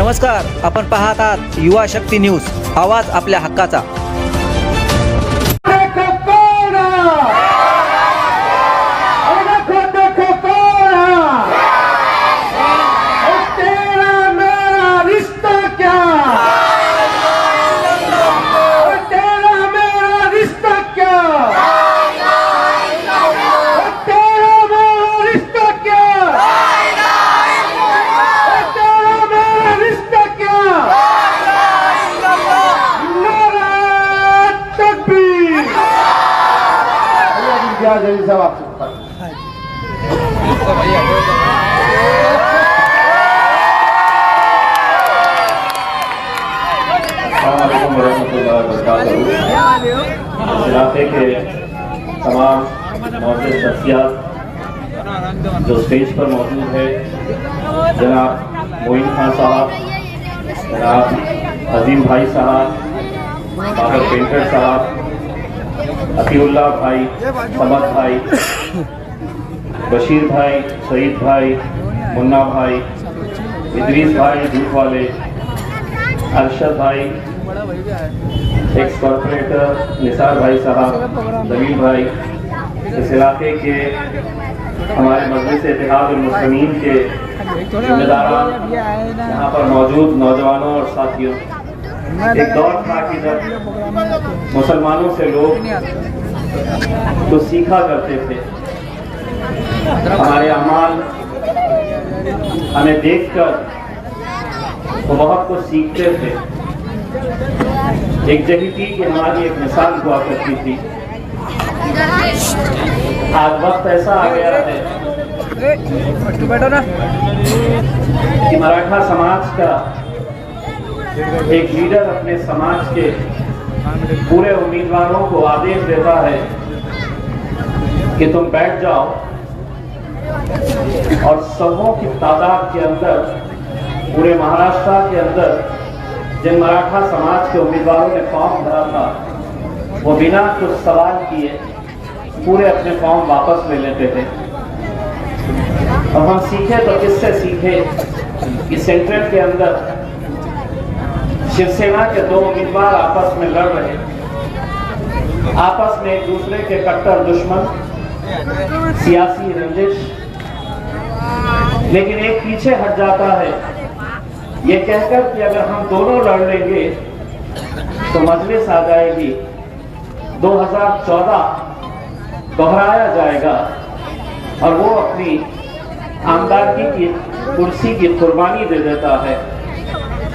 नमस्कार, आपण पाहत आहात युवा शक्ती न्यूज, आवाज आपल्या हक्काचा। इलाके के तमाम मौजूद शख्सियात जो स्टेज पर मौजूद है, जनाब मोइन खान साहब, जनाब अजीम भाई साहब, बाबर पेंटर साहब, अतीउल्ला भाई, समद भाई, बशीर भाई, सईद भाई, मुन्ना भाई, इदरीस भाई दूध वाले, अरशद भाई, एक्स कॉर्पोरेटर निसार भाई साहब, जमील भाई, इस इलाके के हमारे मजलिस इत्तेहाद मुस्लिमीन के जिम्मेदारान, यहाँ पर मौजूद नौजवानों और साथियों, एक दौर था कि जब मुसलमानों से लोग तो सीखा करते थे, हमारे अमाल हमें देखकर वो बहुत कुछ सीखते थे। एक जहीती की हमारी एक मिसाल हुआ करती थी। आज वक्त ऐसा आ गया है कि मराठा समाज का एक लीडर अपने समाज के पूरे उम्मीदवारों को आदेश देता है कि तुम बैठ जाओ और सौों की तादाद के अंदर पूरे महाराष्ट्र के अंदर जिन मराठा समाज के उम्मीदवारों ने फॉर्म भरा था, वो बिना कुछ सवाल किए पूरे अपने फॉर्म वापस ले लेते थे। और हम सीखे तो किससे सीखे कि सेंट्रल के अंदर शिवसेना के दो उम्मीदवार आपस में लड़ रहे, आपस में एक दूसरे के कट्टर दुश्मन, सियासी रंजिश, लेकिन एक पीछे हट जाता है ये कहकर कि अगर हम दोनों लड़ लेंगे तो मजलिस आ जाएगी, 2014 दोहराया जाएगा और वो अपनी आमदारगी की कुर्सी की कुर्बानी दे देता है,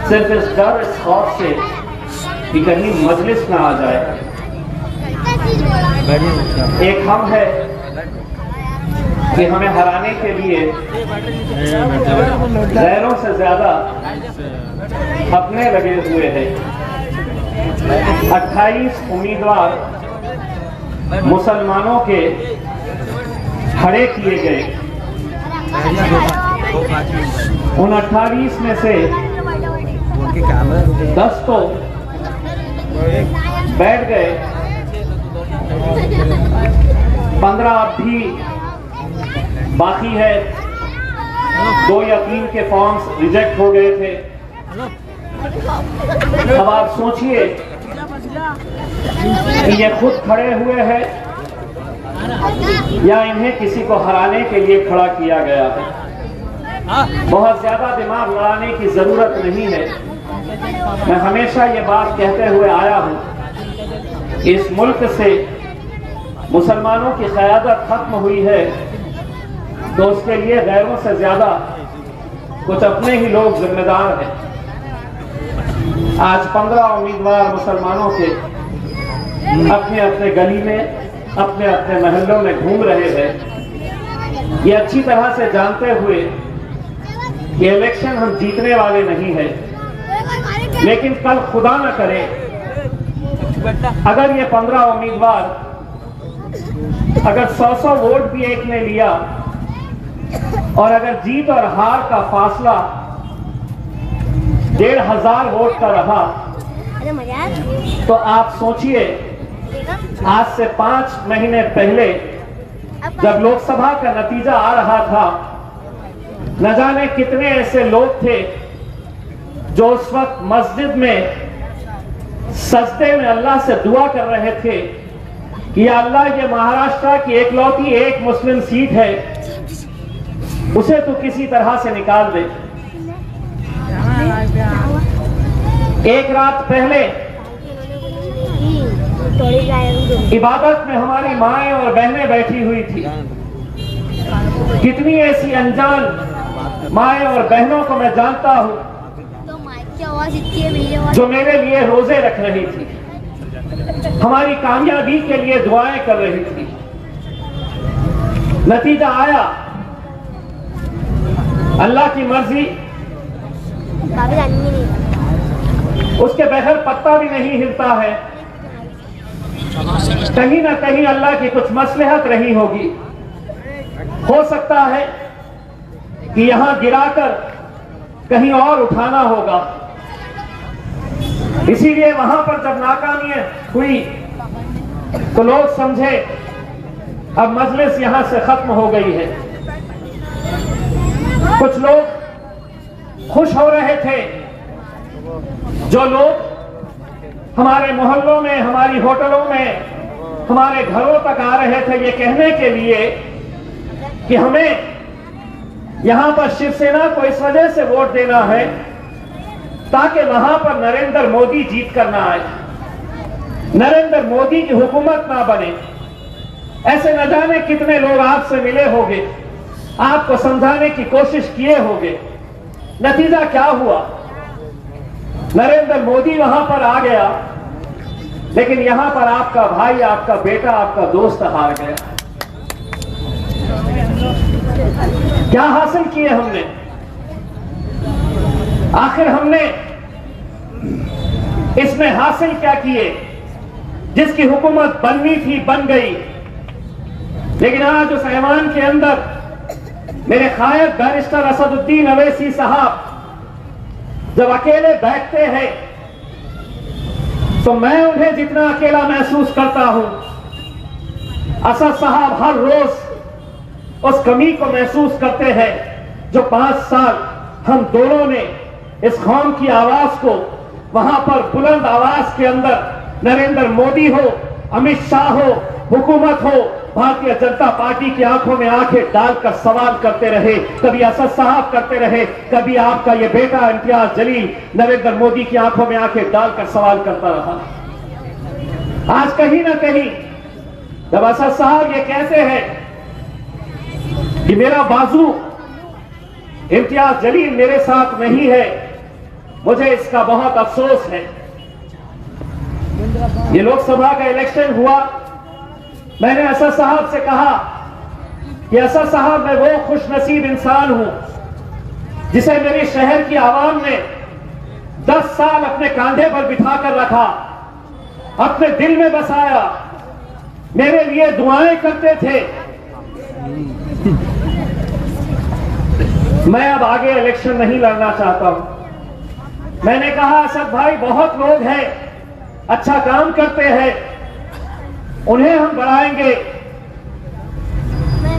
सिर्फ इस डर, इस खौफ से कि कहीं मजलिस ना आ जाए। एक हम है कि हमें हराने के लिए गैरों से ज्यादा अपने लगे हुए हैं। 28 उम्मीदवार मुसलमानों के खड़े किए गए। उन 28 में से 10 तो बैठ गए, 15 अब भी बाकी है। 2 या 3 के फॉर्म्स रिजेक्ट हो गए थे। अब आप सोचिए कि ये खुद खड़े हुए हैं या इन्हें किसी को हराने के लिए खड़ा किया गया है। बहुत ज्यादा दिमाग लड़ाने की जरूरत नहीं है। मैं हमेशा ये बात कहते हुए आया हूं, इस मुल्क से मुसलमानों की क़यादत खत्म हुई है तो उसके लिए गैरों से ज्यादा कुछ अपने ही लोग जिम्मेदार हैं। आज 15 उम्मीदवार मुसलमानों के अपने अपने गली में, अपने अपने महल्लों में घूम रहे हैं, ये अच्छी तरह से जानते हुए कि इलेक्शन हम जीतने वाले नहीं हैं। लेकिन कल खुदा न करे अगर ये 15 उम्मीदवार अगर 100 वोट भी एक ने लिया और अगर जीत और हार का फासला 1500 वोट का रहा तो आप सोचिए आज से 5 महीने पहले जब लोकसभा का नतीजा आ रहा था, न जाने कितने ऐसे लोग थे जो उस वक्त मस्जिद में सजदे में अल्लाह से दुआ कर रहे थे कि या अल्लाह, ये महाराष्ट्र की एकलौती एक मुस्लिम सीट है, उसे तो किसी तरह से निकाल दे। एक रात पहले इबादत में हमारी माएं और बहनें बैठी हुई थी। कितनी ऐसी अनजान माएं और बहनों को मैं जानता हूं जो मेरे लिए रोजे रख रही थी, हमारी कामयाबी के लिए दुआएं कर रही थी। नतीजा आया, अल्लाह की मर्जी, उसके बगैर पत्ता भी नहीं हिलता है। कहीं ना कहीं अल्लाह की कुछ मसलहत रही होगी। हो सकता है कि यहां गिराकर कहीं और उठाना होगा। इसीलिए वहां पर जब नाकामी हुई तो लोग समझे अब मजलिस यहां से खत्म हो गई है। कुछ लोग खुश हो रहे थे, जो लोग हमारे मोहल्लों में, हमारी होटलों में, हमारे घरों तक आ रहे थे ये कहने के लिए कि हमें यहां पर शिवसेना को इस वजह से वोट देना है ताकि वहां पर नरेंद्र मोदी जीत कर ना आए, नरेंद्र मोदी की हुकूमत ना बने। ऐसे न जाने कितने लोग आपसे मिले होंगे, आपको समझाने की कोशिश किए होंगे। नतीजा क्या हुआ? नरेंद्र मोदी वहां पर आ गया, लेकिन यहां पर आपका भाई, आपका बेटा, आपका दोस्त हार गया। क्या हासिल किए हमने? आखिर हमने इसमें हासिल क्या किए? जिसकी हुकूमत बननी थी बन गई, लेकिन आज उस ऐवान के अंदर मेरे कायद बैरिस्टर असदुद्दीन अवैसी साहब जब अकेले बैठते हैं तो मैं उन्हें जितना अकेला महसूस करता हूं, असद साहब हर रोज उस कमी को महसूस करते हैं जो 5 साल हम दोनों ने इस कौम की आवाज को वहां पर बुलंद आवाज के अंदर, नरेंद्र मोदी हो, अमित शाह हो, हुकूमत हो, भारतीय जनता पार्टी की आंखों में आंखें डालकर सवाल करते रहे। कभी असद साहब करते रहे, कभी आपका ये बेटा इम्तियाज जलील नरेंद्र मोदी की आंखों में आंखें डालकर सवाल करता रहा। आज कहीं ना कहीं जब असद साहब ये कहते हैं कि मेरा बाजू इम्तियाज जलील मेरे साथ नहीं है, मुझे इसका बहुत अफसोस है। ये लोकसभा का इलेक्शन हुआ, मैंने असद साहब से कहा कि असद साहब, मैं वो खुशनसीब इंसान हूं जिसे मेरे शहर की आवाम ने 10 साल अपने कांधे पर बिठा कर रखा, अपने दिल में बसाया, मेरे लिए दुआएं करते थे। मैं अब आगे इलेक्शन नहीं लड़ना चाहता हूं। मैंने कहा असद भाई, बहुत लोग हैं, अच्छा काम करते हैं, उन्हें हम बढ़ाएंगे।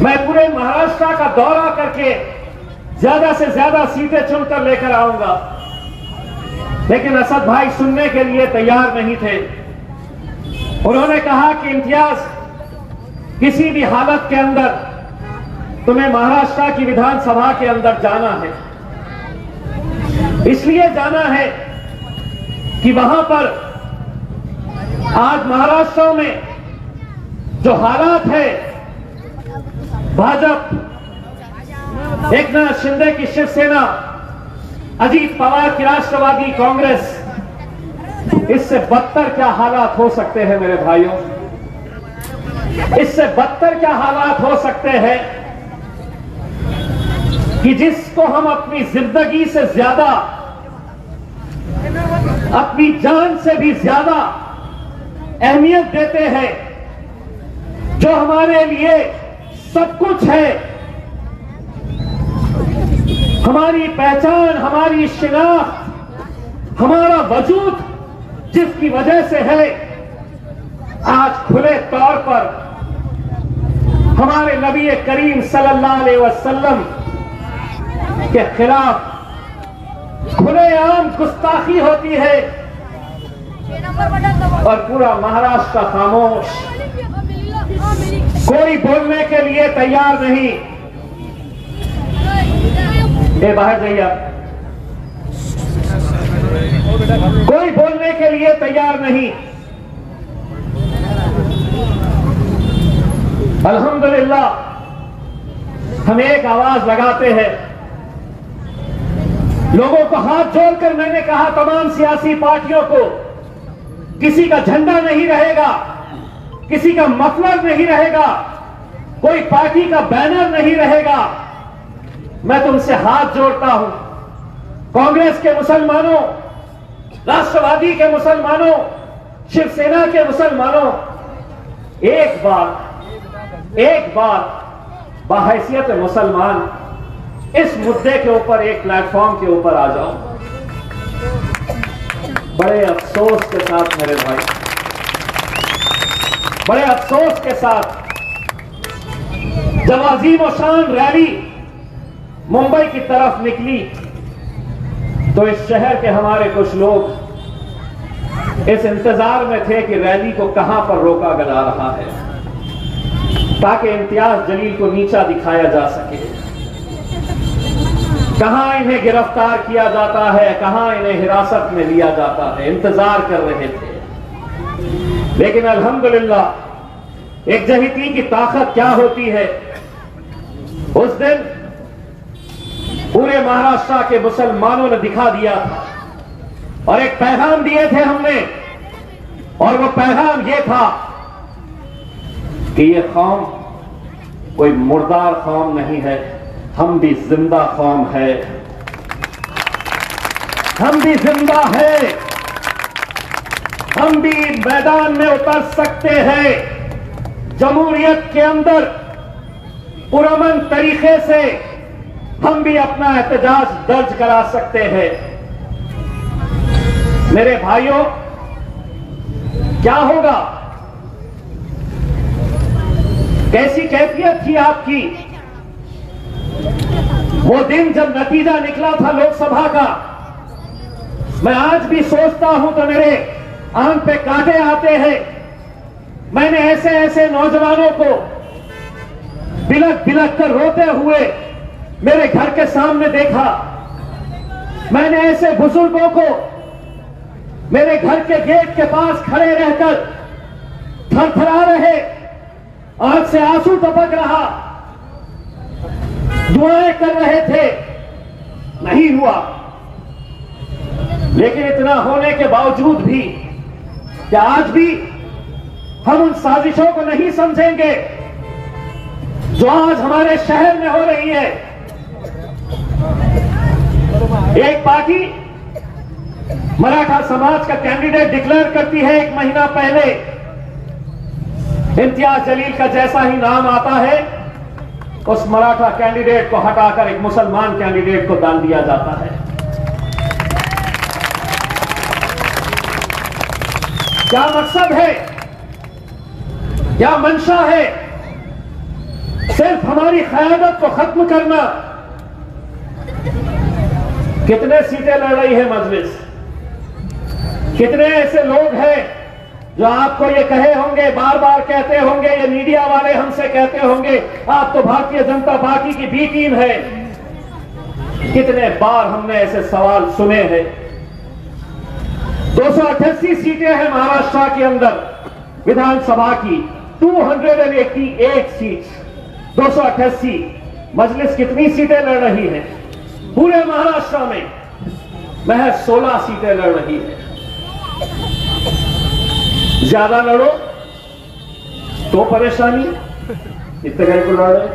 मैं पूरे महाराष्ट्र का दौरा करके ज्यादा से ज्यादा सीटें चुनकर लेकर आऊंगा। लेकिन असद भाई सुनने के लिए तैयार नहीं थे। उन्होंने कहा कि इम्तियाज, किसी भी हालत के अंदर तुम्हें महाराष्ट्र की विधानसभा के अंदर जाना है। इसलिए जाना है कि वहां पर आज महाराष्ट्र में जो हालात है, भाजपा, एकनाथ शिंदे की शिवसेना, अजीत पवार की राष्ट्रवादी कांग्रेस, इससे बदतर क्या हालात हो सकते हैं मेरे भाइयों? इससे बदतर क्या हालात हो सकते हैं कि जिसको हम अपनी जिंदगी से ज्यादा, अपनी जान से भी ज्यादा अहमियत देते हैं, जो हमारे लिए सब कुछ है, हमारी पहचान, हमारी शिनाख्त, हमारा वजूद, जिसकी वजह से है, आज खुले तौर पर हमारे नबी करीम सल्लल्लाहु अलैहि वसल्लम के खिलाफ खुलेआम गुस्ताखी होती है और पूरा महाराष्ट्र खामोश, कोई बोलने के लिए तैयार नहीं। ये बाहर जाइए आप। कोई बोलने के लिए तैयार नहीं। अल्हम्दुलिल्लाह हम एक आवाज लगाते हैं। लोगों को हाथ जोड़कर मैंने कहा, तमाम सियासी पार्टियों को, किसी का झंडा नहीं रहेगा, किसी का मफलर नहीं रहेगा, कोई पार्टी का बैनर नहीं रहेगा। मैं तुमसे हाथ जोड़ता हूं, कांग्रेस के मुसलमानों, राष्ट्रवादी के मुसलमानों, शिवसेना के मुसलमानों, एक बार बाहैसियत मुसलमान इस मुद्दे के ऊपर एक प्लेटफॉर्म के ऊपर आ जाओ। बड़े अफसोस के साथ मेरे भाई, बड़े अफसोस के साथ, जब अजीम और शान रैली मुंबई की तरफ निकली तो इस शहर के हमारे कुछ लोग इस इंतजार में थे कि रैली को कहां पर रोका जा रहा है ताकि इम्तियाज जलील को नीचा दिखाया जा सके, कहां इन्हें गिरफ्तार किया जाता है, कहां इन्हें हिरासत में लिया जाता है। इंतजार कर रहे थे। लेकिन अल्हम्दुलिल्लाह एक जहीती की ताकत क्या होती है। उस दिन पूरे महाराष्ट्र के मुसलमानों ने दिखा दिया था और एक पैगाम दिए थे हमने, और वो पैगाम ये था कि ये कौम कोई मुर्दार कौम नहीं है, हम भी जिंदा कौम है, हम भी जिंदा है, हम भी मैदान में उतर सकते हैं। जमहूरियत के अंदर पुरअमन तरीके से हम भी अपना एहतजाज दर्ज करा सकते हैं। मेरे भाइयों, क्या होगा, कैसी कैफियत थी आपकी वो दिन जब नतीजा निकला था लोकसभा का। मैं आज भी सोचता हूं तो मेरे आंख पे कांटे आते हैं। मैंने ऐसे ऐसे नौजवानों को बिलक बिलक कर रोते हुए मेरे घर के सामने देखा। मैंने ऐसे बुजुर्गों को मेरे घर के गेट के पास खड़े रहकर थरथरा रहे, आंख से आंसू टपक रहा, दुआएं कर रहे थे, नहीं हुआ। लेकिन इतना होने के बावजूद भी क्या आज भी हम उन साजिशों को नहीं समझेंगे जो आज हमारे शहर में हो रही है। एक पार्टी मराठा समाज का कैंडिडेट डिक्लेयर करती है, 1 महीना पहले इम्तियाज जलील का जैसा ही नाम आता है उस मराठा कैंडिडेट को हटाकर एक मुसलमान कैंडिडेट को डाल दिया जाता है। क्या मकसद है, क्या मंशा है? सिर्फ हमारी क़यादत को खत्म करना। कितने सीटें लड़ रही है मजलिस? कितने ऐसे लोग हैं जो आपको ये कहे होंगे, बार बार कहते होंगे, ये मीडिया वाले हमसे कहते होंगे, आप तो भारतीय जनता पार्टी की बी टीम है। कितने बार हमने ऐसे सवाल सुने हैं। 288 सीटें हैं महाराष्ट्र के अंदर विधानसभा की, 288 सीट, 288। मजलिस कितनी सीटें लड़ रही है? पूरे महाराष्ट्र में महज 16 सीटें लड़ रही है। ज्यादा लड़ो तो परेशानी, इतने गए को लड़ रहे,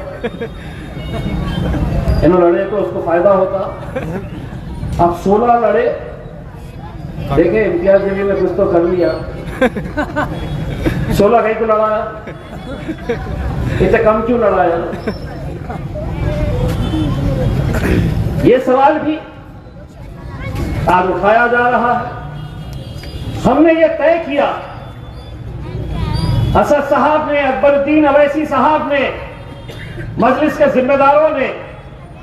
इन्होंने लड़े तो उसको फायदा होता। अब 16 लड़े, देखे इम्तियाज जलील ने कुछ तो कर लिया। 16 गए को लड़ाया, इसे कम क्यों लड़ाया? ये सवाल भी आज उठाया जा रहा है। हमने ये तय किया, असद साहब ने, अकबरुद्दीन अवैसी साहब ने, मजलिस के जिम्मेदारों ने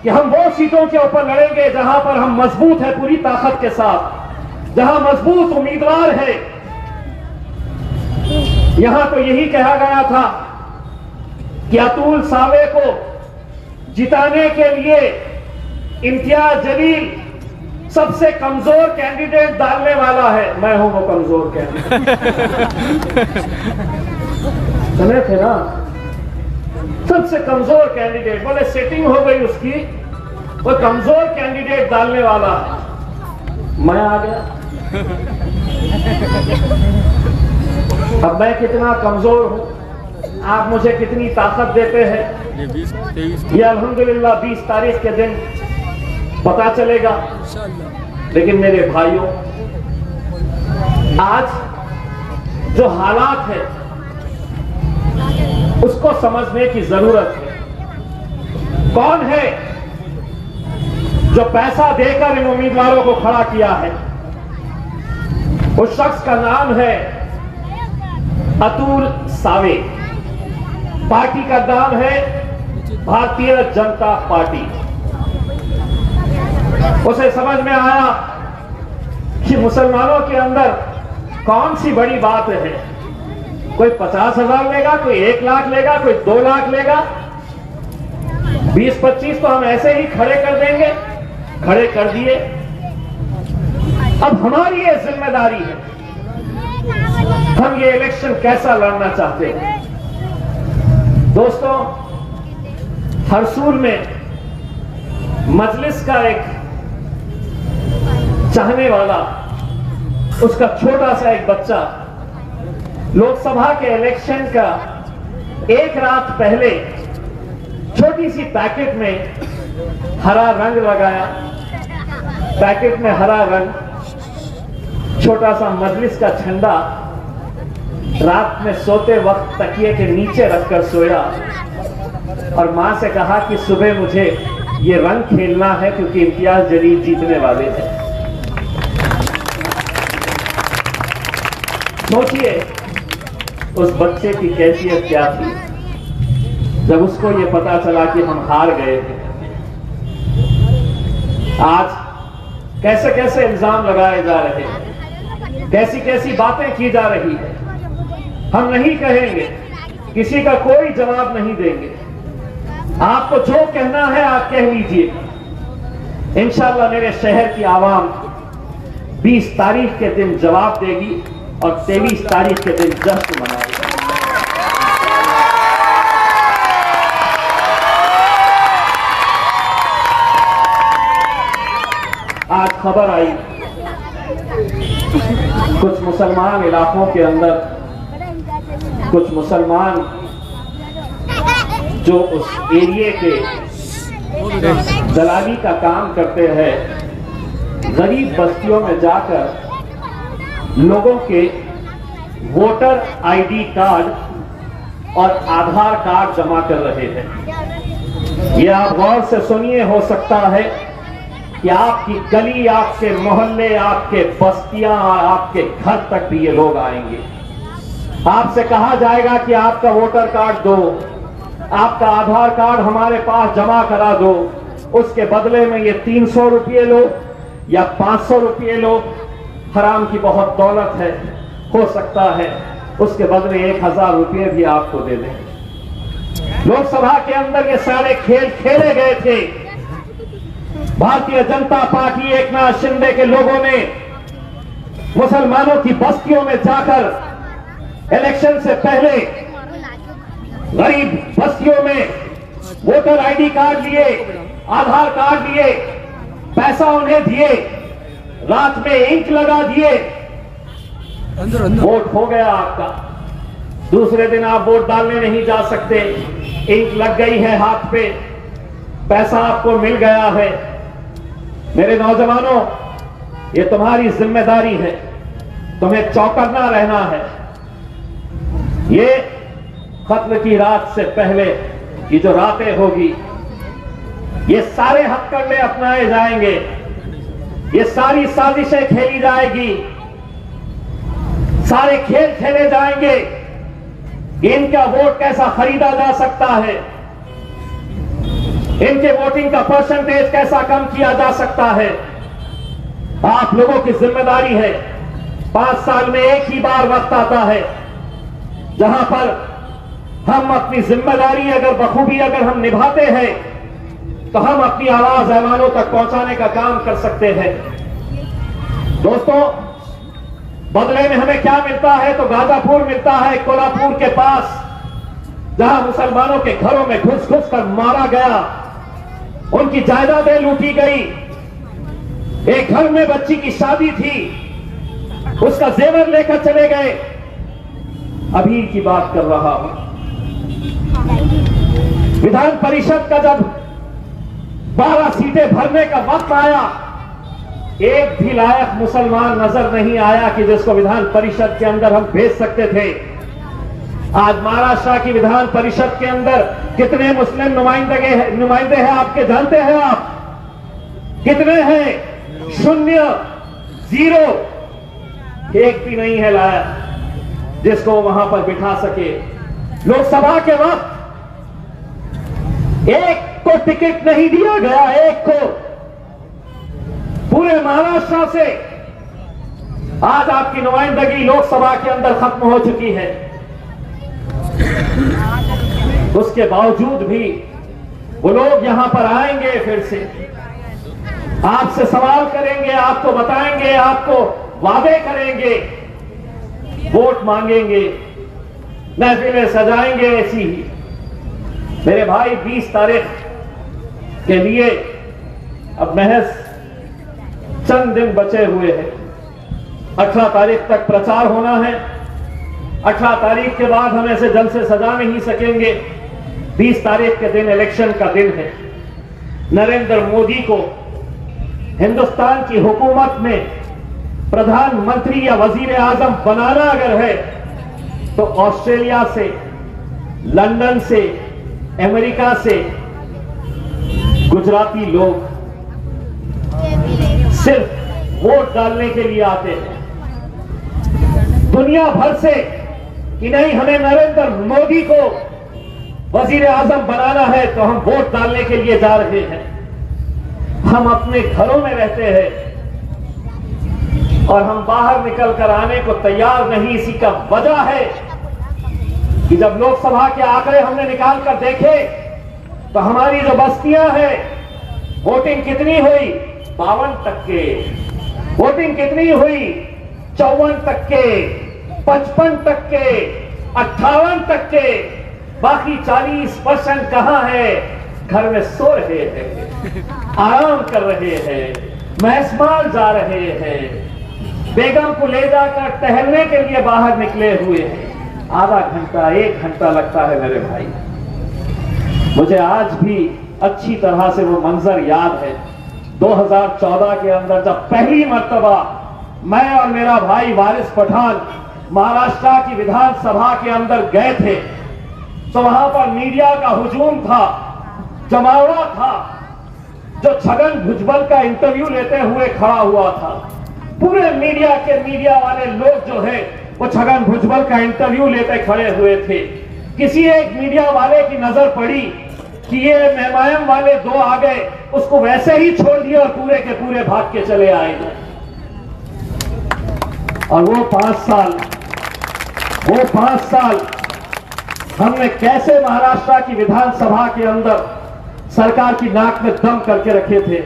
कि हम वो सीटों के ऊपर लड़ेंगे जहां पर हम मजबूत है पूरी ताकत के साथ, जहां मजबूत उम्मीदवार है। यहां तो यही कहा गया था कि अतुल सावे को जिताने के लिए इम्तियाज जलील सबसे कमजोर कैंडिडेट डालने वाला है। मैं हूं वो कमजोर कैंडिडेट। सुने थे ना, सबसे कमजोर कैंडिडेट। बोले सेटिंग हो गई उसकी, वो कमजोर कैंडिडेट डालने वाला है। मैं आ गया। अब मैं कितना कमजोर हूं, आप मुझे कितनी ताकत देते हैं, ये अल्हम्दुलिल्लाह 20 तारीख के दिन पता चलेगा। लेकिन मेरे भाइयों, आज जो हालात है उसको समझने की जरूरत है। कौन है जो पैसा देकर इन उम्मीदवारों को खड़ा किया है? उस शख्स का नाम है अतुल सावे। पार्टी का नाम है भारतीय जनता पार्टी। उसे समझ में आया कि मुसलमानों के अंदर कौन सी बड़ी बात है। कोई 50,000 लेगा, कोई 1 लाख लेगा, कोई 2 लाख लेगा, 20-25 तो हम ऐसे ही खड़े कर देंगे। खड़े कर दिए। अब हमारी ये जिम्मेदारी है, हम ये इलेक्शन कैसा लड़ना चाहते हैं। दोस्तों, हरसूल में मजलिस का एक चाहने वाला, उसका छोटा सा एक बच्चा लोकसभा के इलेक्शन का एक रात पहले छोटी सी पैकेट में हरा रंग लगाया। पैकेट में हरा रंग, छोटा सा मजलिस का झंडा रात में सोते वक्त तकिए के नीचे रखकर सोया और मां से कहा कि सुबह मुझे ये रंग खेलना है क्योंकि इम्तियाज जलील जीतने वाले हैं। सोचिए उस बच्चे की कैफियत क्या थी जब उसको ये पता चला कि हम हार गए थे। आज कैसे कैसे इल्जाम लगाए जा रहे हैं, कैसी कैसी बातें की जा रही है। हम नहीं कहेंगे, किसी का कोई जवाब नहीं देंगे। आपको जो कहना है आप कह लीजिए। इंशाअल्लाह मेरे शहर की आवाम 20 तारीख के दिन जवाब देगी और 23 तारीख के दिन जश्न मनाएगी। आज खबर आई कुछ मुसलमान इलाकों के अंदर, कुछ मुसलमान जो उस एरिए के दलाली का काम करते हैं, गरीब बस्तियों में जाकर लोगों के वोटर आईडी कार्ड और आधार कार्ड जमा कर रहे हैं। यह आप गौर से सुनिए, हो सकता है कि आपकी गली, आपके मोहल्ले, आपके बस्तियां और आपके घर तक भी ये लोग आएंगे। आपसे कहा जाएगा कि आपका वोटर कार्ड दो, आपका आधार कार्ड हमारे पास जमा करा दो, उसके बदले में ये 300 रुपये लो या 500 रुपये लो। हराम की बहुत दौलत है, हो सकता है उसके बदले 1000 रुपये भी आपको दे दें। लोकसभा के अंदर ये सारे खेल खेले गए थे। भारतीय जनता पार्टी, एकनाथ शिंदे के लोगों ने मुसलमानों की बस्तियों में जाकर इलेक्शन से पहले गरीब बस्तियों में वोटर आईडी कार्ड लिए, आधार कार्ड लिए, पैसा उन्हें दिए, रात में इंक लगा दिए, वोट हो गया आपका। दूसरे दिन आप वोट डालने नहीं जा सकते, इंक लग गई है हाथ पे, पैसा आपको मिल गया है। मेरे नौजवानों, ये तुम्हारी जिम्मेदारी है, तुम्हें चौकन्ना रहना है। ये खत्म की रात से पहले की जो रातें होगी, ये सारे हथकंडे अपनाए जाएंगे, ये सारी साजिशें खेली जाएगी, सारे खेल खेले जाएंगे कि इनका वोट कैसा खरीदा जा सकता है। इनके वोटिंग का परसेंटेज कैसा कम किया जा सकता है। आप लोगों की जिम्मेदारी है। 5 साल में एक ही बार वक्त आता है जहां पर हम अपनी जिम्मेदारी बखूबी अगर हम निभाते हैं तो हम अपनी आवाज ऐवानों तक पहुंचाने का काम कर सकते हैं। दोस्तों, बदले में हमें क्या मिलता है तो गाजापुर मिलता है, कोल्हापुर के पास, जहां मुसलमानों के घरों में घुस घुस कर मारा गया, उनकी जायदादें लूटी गई। एक घर में बच्ची की शादी थी, उसका जेवर लेकर चले गए। अभी की बात कर रहा हूं। विधान परिषद का जब 12 सीटें भरने का वक्त आया, एक भी लायक मुसलमान नजर नहीं आया कि जिसको विधान परिषद के अंदर हम भेज सकते थे। आज महाराष्ट्र की विधान परिषद के अंदर कितने मुस्लिम नुमाइंदे हैं आपके जानते हैं आप? कितने हैं? 0, 0। एक भी नहीं है लायक जिसको वहां पर बिठा सके। लोकसभा के वक्त एक को टिकट नहीं दिया गया, एक को। पूरे महाराष्ट्र से आज आपकी नुमाइंदगी लोकसभा के अंदर खत्म हो चुकी है। उसके बावजूद भी वो लोग यहां पर आएंगे, फिर से आपसे सवाल करेंगे, आपको बताएंगे, आपको वादे करेंगे, वोट मांगेंगे, महफिलें सजाएंगे ऐसी ही। मेरे भाई, 20 तारीख के लिए अब महज चंद दिन बचे हुए हैं। 18 तारीख तक प्रचार होना है। 18 तारीख के बाद हम ऐसे जलसे सजा नहीं सकेंगे। 20 तारीख के दिन इलेक्शन का दिन है। नरेंद्र मोदी को हिंदुस्तान की हुकूमत में प्रधानमंत्री या वजीर आजम बनाना अगर है तो ऑस्ट्रेलिया से, लंदन से, अमेरिका से गुजराती लोग सिर्फ वोट डालने के लिए आते हैं। दुनिया भर से कि नहीं, हमें नरेंद्र मोदी को वजीर आजम बनाना है तो हम वोट डालने के लिए जा रहे हैं। हम अपने घरों में रहते हैं और हम बाहर निकल कर आने को तैयार नहीं। इसी का वजह है कि जब लोकसभा के आंकड़े हमने निकाल कर देखे तो हमारी जो बस्तियां हैं, वोटिंग कितनी हुई? 52%। वोटिंग कितनी हुई? 54%, 55%, 58%। बाकी 40% कहां है? घर में सो रहे हैं, आराम कर रहे हैं, महसमाल जा रहे हैं, बेगम को ले जाकर टहलने के लिए बाहर निकले हुए हैं। आधा घंटा, 1 घंटा लगता है मेरे भाई। मुझे आज भी अच्छी तरह से वो मंजर याद है। 2014 के अंदर जब पहली मर्तबा मैं और मेरा भाई वारिस पठान महाराष्ट्र की विधानसभा के अंदर गए थे तो वहां पर मीडिया का हुजूम था, जमावड़ा था, जो छगन भुजबल का इंटरव्यू लेते हुए खड़ा हुआ था। पूरे मीडिया वाले लोग जो है वो छगन भुजबल का इंटरव्यू लेते खड़े हुए थे। किसी एक मीडिया वाले की नजर पड़ी कि ये मेहमान वाले 2 आ गए, उसको वैसे ही छोड़ दिया और पूरे के पूरे भाग के चले आए। और वो 5 साल हमने कैसे महाराष्ट्र की विधानसभा के अंदर सरकार की नाक में दम करके रखे थे।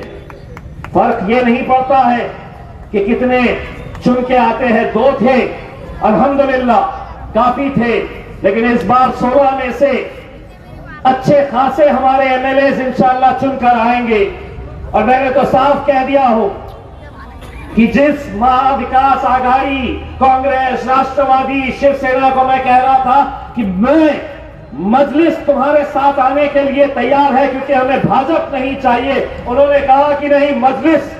फर्क ये नहीं पड़ता है कि कितने चुन के आते हैं। 2 थे, अल्हम्दुलिल्लाह काफी थे, लेकिन इस बार 16 में से अच्छे खासे हमारे एमएलए इंशाअल्लाह चुनकर आएंगे। और मैंने तो साफ कह दिया हूं कि जिस महाविकास आघाड़ी, कांग्रेस, राष्ट्रवादी, शिवसेना को मैं कह रहा था कि मैं मजलिस तुम्हारे साथ आने के लिए तैयार है क्योंकि हमें भाजपा नहीं चाहिए, उन्होंने कहा कि नहीं, मजलिस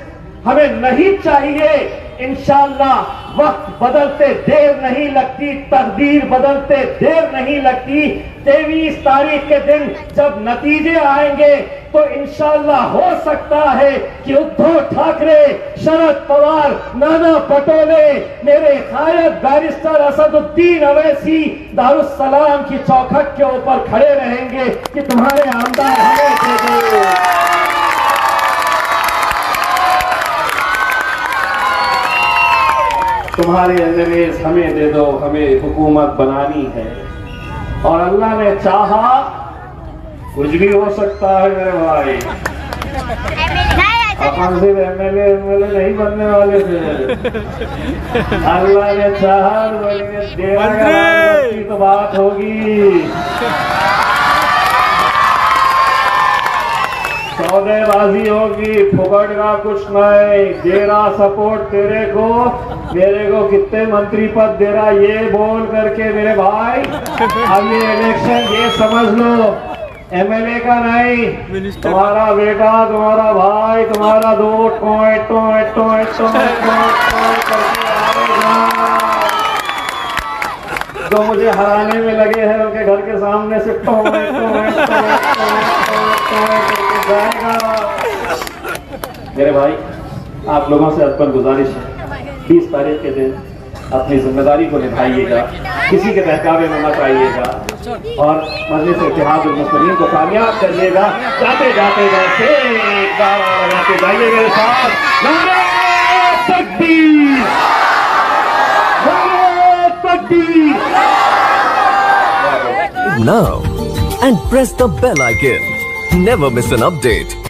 हमें नहीं चाहिए। इंशाअल्लाह वक्त बदलते देर नहीं लगती, तकदीर बदलते देर नहीं लगती। 23 तारीख के दिन जब नतीजे आएंगे तो इंशाअल्लाह हो सकता है कि उद्धव ठाकरे, शरद पवार, नाना पटोले, मेरे कायद बैरिस्टर असदुद्दीन अवैसी दारुस्सलाम की चौखट के ऊपर खड़े रहेंगे कि तुम्हारे आमदार हमें दे दो। तुम्हारे एमएलए हमें दे दो, हमें हुकूमत बनानी है। और अल्लाह ने चाहा कुछ भी हो सकता है मेरे भाई। अपन सिर्फ एमएलए नहीं बनने वाले थे। अल्लाह ने चाहा तो बात होगी, सौदेबाजी होगी, फुकट का कुछ नहीं। दे रहा सपोर्ट तेरे को, मेरे को कितने मंत्री पद दे रहा ये बोल करके मेरे भाई। अब ये इलेक्शन ये समझ लो एमएलए का नहीं, तुम्हारा बेटा, तुम्हारा भाई, तुम्हारा दोस्त जो मुझे हराने में लगे हैं उनके घर के सामने से जाएगा। मेरे भाई, आप लोगों से अर्पण गुजारिश है, 20 तारीख के दिन अपनी जिम्मेदारी को निभाइएगा, किसी के बहकावे में मत आइएगा और मजलिस इत्तेहादुल मुस्लिमीन को कामयाब करिएगा। जाते जाते जैसे लगाते जाइए मेरे साथ, नारे तकबीर, नारे तकबीर। Now and press the bell icon. Never miss an update.